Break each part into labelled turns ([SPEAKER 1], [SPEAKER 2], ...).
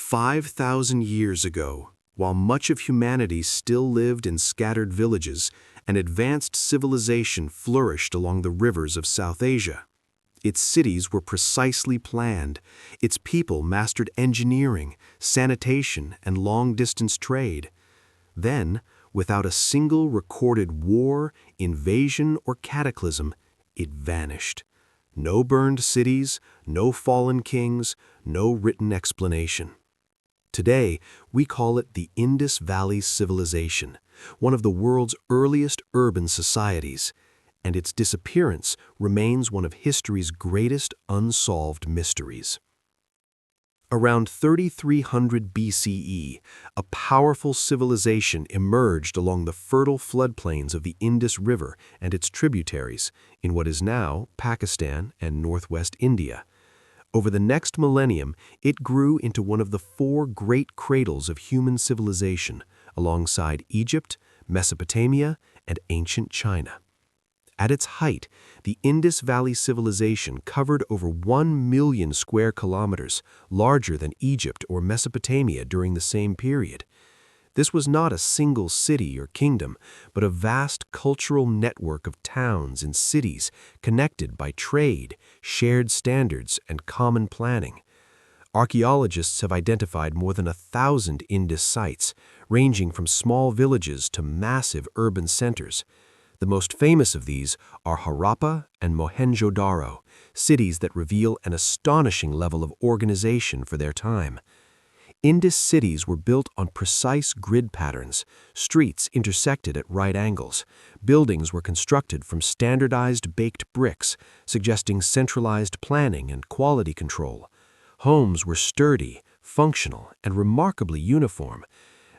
[SPEAKER 1] 5,000 years ago, while much of humanity still lived in scattered villages, an advanced civilization flourished along the rivers of South Asia. Its cities were precisely planned, its people mastered engineering, sanitation, and long-distance trade. Then, without a single recorded war, invasion, or cataclysm, it vanished. No burned cities, no fallen kings, no written explanation. Today, we call it the Indus Valley Civilization, one of the world's earliest urban societies, and its disappearance remains one of history's greatest unsolved mysteries. Around 3300 BCE, a powerful civilization emerged along the fertile floodplains of the Indus River and its tributaries in what is now Pakistan and northwest India. Over the next millennium, it grew into one of the four great cradles of human civilization, alongside Egypt, Mesopotamia, and ancient China. At its height, the Indus Valley Civilization covered over 1 million square kilometers, larger than Egypt or Mesopotamia during the same period. This was not a single city or kingdom, but a vast cultural network of towns and cities connected by trade, shared standards, and common planning. Archaeologists have identified more than 1,000 Indus sites, ranging from small villages to massive urban centers. The most famous of these are Harappa and Mohenjo-daro, cities that reveal an astonishing level of organization for their time. Indus cities were built on precise grid patterns, streets intersected at right angles, buildings were constructed from standardized baked bricks, suggesting centralized planning and quality control. Homes were sturdy, functional, and remarkably uniform.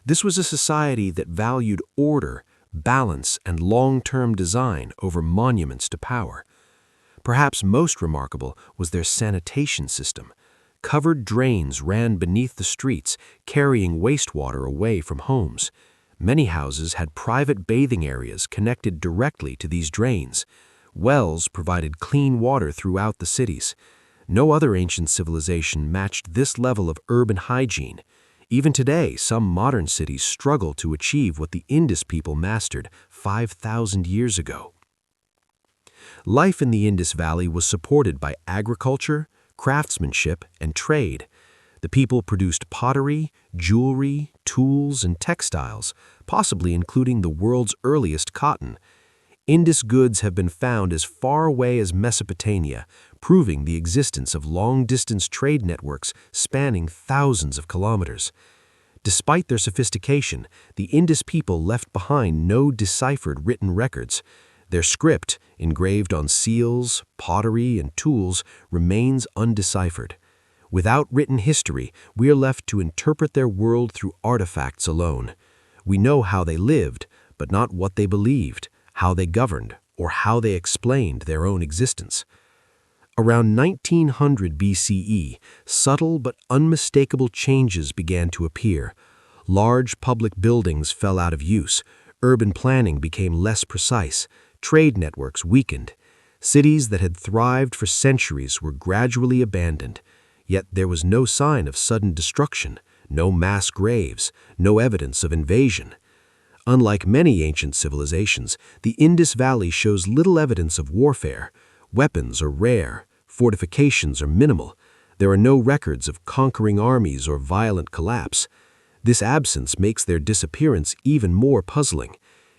[SPEAKER 1] This was a society that valued order, balance, and long-term design over monuments to power. Perhaps most remarkable was their sanitation system. Covered drains ran beneath the streets, carrying wastewater away from homes. Many houses had private bathing areas connected directly to these drains. Wells provided clean water throughout the cities. No other ancient civilization matched this level of urban hygiene. Even today, some modern cities struggle to achieve what the Indus people mastered 5,000 years ago. Life in the Indus Valley was supported by agriculture, craftsmanship, and trade. The people produced pottery, jewelry, tools, and textiles, possibly including the world's earliest cotton. Indus goods have been found as far away as Mesopotamia, proving the existence of long-distance trade networks spanning thousands of kilometers. Despite their sophistication, the Indus people left behind no deciphered written records. Their script, engraved on seals, pottery, and tools, remains undeciphered. Without written history, we are left to interpret their world through artifacts alone. We know how they lived, but not what they believed, how they governed, or how they explained their own existence. Around 1900 BCE, subtle but unmistakable changes began to appear. Large public buildings fell out of use, urban planning became less precise, trade networks weakened. Cities that had thrived for centuries were gradually abandoned, yet there was no sign of sudden destruction, no mass graves, no evidence of invasion. Unlike many ancient civilizations, the Indus Valley shows little evidence of warfare. Weapons are rare, fortifications are minimal. There are no records of conquering armies or violent collapse. This absence makes their disappearance even more puzzling.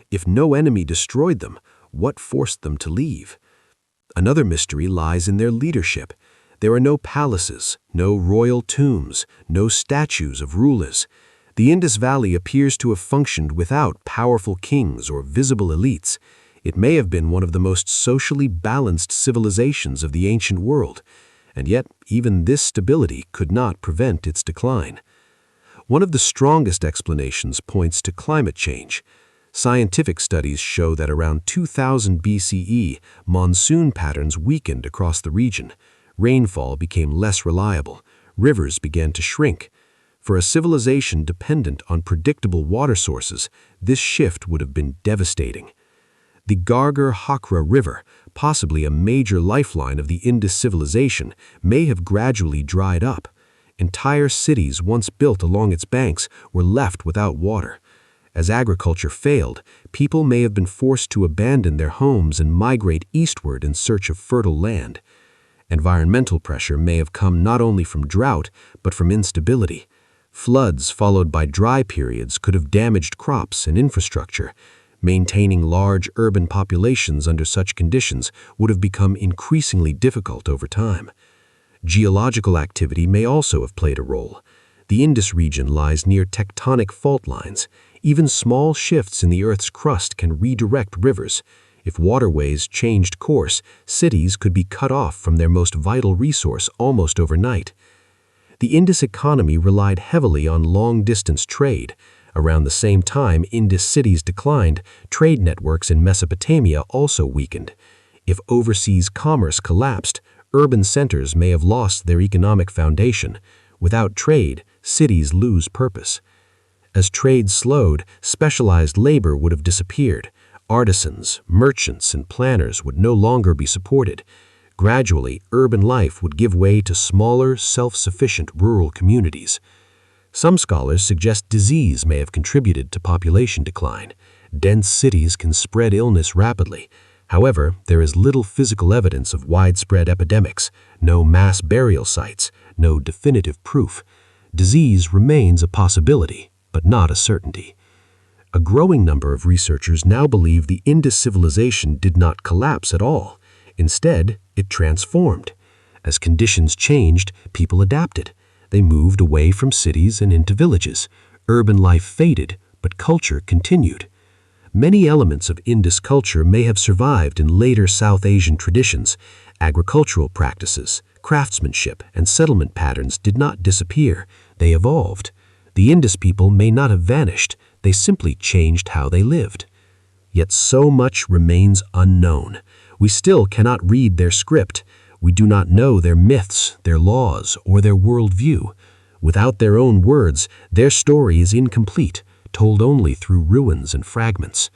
[SPEAKER 1] If no enemy destroyed them, what forced them to leave? Another mystery lies in their leadership. There are no palaces, no royal tombs, no statues of rulers. The Indus Valley appears to have functioned without powerful kings or visible elites. It may have been one of the most socially balanced civilizations of the ancient world, and yet even this stability could not prevent its decline. One of the strongest explanations points to climate change. Scientific studies show that around 2000 BCE, monsoon patterns weakened across the region. Rainfall became less reliable. Rivers began to shrink. For a civilization dependent on predictable water sources, this shift would have been devastating. The Gargar-Hakra River, possibly a major lifeline of the Indus civilization, may have gradually dried up. Entire cities once built along its banks were left without water. As agriculture failed, people may have been forced to abandon their homes and migrate eastward in search of fertile land. Environmental pressure may have come not only from drought, but from instability. Floods followed by dry periods could have damaged crops and infrastructure. Maintaining large urban populations under such conditions would have become increasingly difficult over time. Geological activity may also have played a role. The Indus region lies near tectonic fault lines. Even small shifts in the Earth's crust can redirect rivers. If waterways changed course, cities could be cut off from their most vital resource almost overnight. The Indus economy relied heavily on long-distance trade. Around the same time Indus cities declined, trade networks in Mesopotamia also weakened. If overseas commerce collapsed, urban centers may have lost their economic foundation. Without trade, cities lose purpose. As trade slowed, specialized labor would have disappeared. Artisans, merchants, and planners would no longer be supported. Gradually, urban life would give way to smaller, self-sufficient rural communities. Some scholars suggest disease may have contributed to population decline. Dense cities can spread illness rapidly. However, there is little physical evidence of widespread epidemics, no mass burial sites, no definitive proof. Disease remains a possibility, but not a certainty. A growing number of researchers now believe the Indus civilization did not collapse at all. Instead, it transformed. As conditions changed, people adapted. They moved away from cities and into villages. Urban life faded, but culture continued. Many elements of Indus culture may have survived in later South Asian traditions. Agricultural practices, craftsmanship, and settlement patterns did not disappear. They evolved. The Indus people may not have vanished. They simply changed how they lived. Yet so much remains unknown. We still cannot read their script. We do not know their myths, their laws, or their worldview. Without their own words, their story is incomplete, told only through ruins and fragments.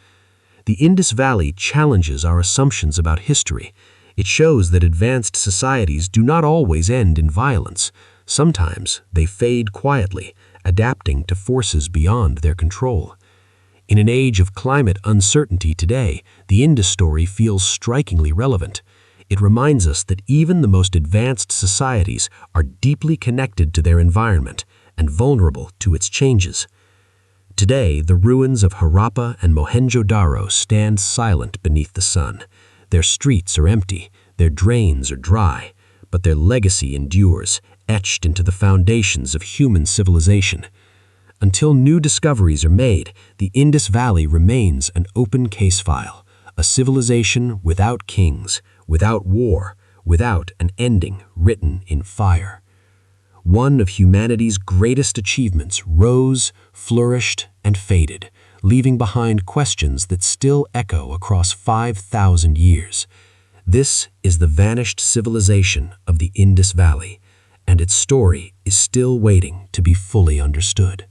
[SPEAKER 1] The Indus Valley challenges our assumptions about history. It shows that advanced societies do not always end in violence. Sometimes they fade quietly, adapting to forces beyond their control. In an age of climate uncertainty today, the Indus story feels strikingly relevant. It reminds us that even the most advanced societies are deeply connected to their environment and vulnerable to its changes. Today, the ruins of Harappa and Mohenjo-daro stand silent beneath the sun. Their streets are empty, their drains are dry, but their legacy endures, etched into the foundations of human civilization. Until new discoveries are made, the Indus Valley remains an open case file, a civilization without kings, without war, without an ending written in fire. One of humanity's greatest achievements rose, flourished, and faded, leaving behind questions that still echo across 5,000 years. This is the vanished civilization of the Indus Valley, and its story is still waiting to be fully understood.